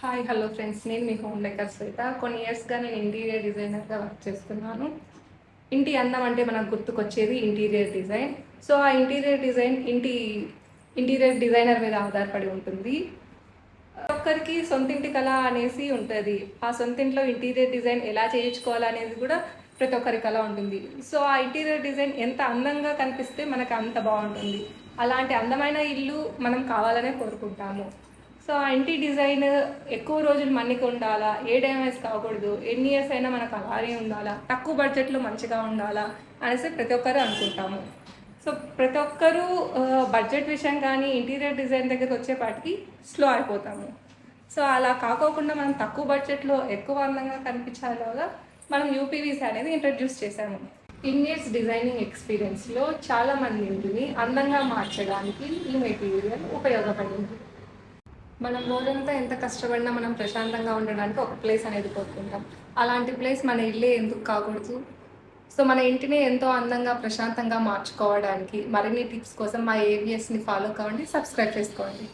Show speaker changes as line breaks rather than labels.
Hi hello friends, నేను మీ home decor శ్వేత. కొన్ని ఇయర్స్గా నేను ఇంటీరియర్ డిజైనర్గా వర్క్ చేస్తున్నాను. ఇంటి అందం అంటే మనకు గుర్తుకొచ్చేది ఇంటీరియర్ డిజైన్. సో ఆ ఇంటీరియర్ డిజైనర్ మీద ఆధారపడి ఉంటుంది. ఒక్కరికి సొంతింటి కళ అనేసి ఉంటుంది. ఆ సొంతింట్లో ఇంటీరియర్ డిజైన్ ఎలా చేయించుకోవాలనేది కూడా ప్రతి ఒక్కరి కళ ఉంటుంది. సో ఆ ఇంటీరియర్ డిజైన్ ఎంత అందంగా కనిపిస్తే మనకు అంత బాగుంటుంది. అలాంటి అందమైన ఇల్లు మనం కావాలనే కోరుకుంటాము. సో ఆ ఇంటి డిజైన్ ఎక్కువ రోజులు మన్నిక ఉండాలా, ఏ డ్యామేజ్ కాకూడదు, ఎన్ని ఇయర్స్ అయినా మనకు అలానే ఉండాలా, తక్కువ బడ్జెట్లో మంచిగా ఉండాలా అనేసి ప్రతి ఒక్కరు అనుకుంటాము. సో ప్రతి ఒక్కరూ బడ్జెట్ విషయం కానీ ఇంటీరియర్ డిజైన్ దగ్గరికి వచ్చేపాటికి స్లో అయిపోతాము. సో అలా కాకోకుండా మనం తక్కువ బడ్జెట్లో ఎక్కువ అందంగా కనిపించేలాగా మనం యూపీవీసీ అనేది ఇంట్రడ్యూస్ చేశాము. ఇయర్స్ డిజైనింగ్ ఎక్స్పీరియన్స్లో చాలామంది ఇంటిని అందంగా మార్చడానికి ఈ మెటీరియల్ ఉపయోగపడింది. మనం రోజంతా ఎంత కష్టపడినా మనం ప్రశాంతంగా ఉండడానికి ఒక ప్లేస్ అనేది కోరుకుంటాం. అలాంటి ప్లేస్ మన ఇల్లే ఎందుకు కాకూడదు? సో మన ఇంటిని ఎంతో అందంగా ప్రశాంతంగా మార్చుకోవడానికి మరిన్ని టిప్స్ కోసం మా ఏవిఎస్ని ఫాలో కావండి, సబ్స్క్రైబ్ చేసుకోండి.